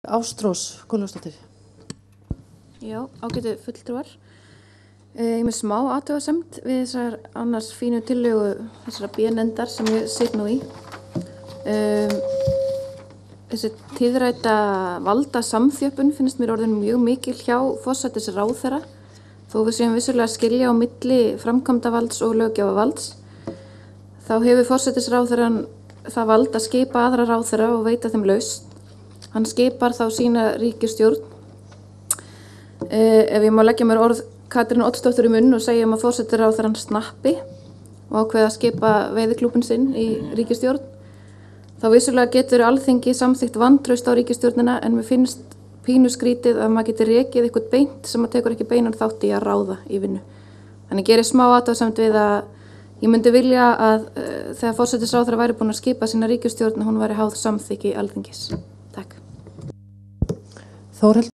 Ástrós Gunnlaugsdóttir. Já, ágætu fulltrúar. Ég er með smá athugasemd við þessar annars fínu tillögu þessara B-nefndar sem ég sit nú í. Þessi tíðrædda valda samþjöppun finnst mér orðin mjög mikil hjá forsætisráðherra, þó við séum vissulega að skilja á milli framkvæmdavalds og löggjafarvalds. Þá hefur forsætisráðherrann það vald að skipa aðra ráðherra og veita þeim lausn. Hann skipar þá sína ríkisstjórn. Ef ég má leggja mér orð Katrín Oddsdóttur í munn og segja að forsætisráðherrann snappi og ákveða að skipa veiðiklúbbinn sinn í ríkisstjórn, þá vissulega getur Alþingi samþykkt vantraust á ríkisstjórnina, en mér finnst pínu skrítið að maður getur rekið eitthvað beint sem maður tekur ekki beinan þátt í að ráða í vinnu. Þannig gerir smá athugasemd við að ég myndi vilja að þegar forsætisráðherra væri búin að skipa sína ríkisstjórn, hún væri háð samþykki Alþingis. Takk. Þórhildur.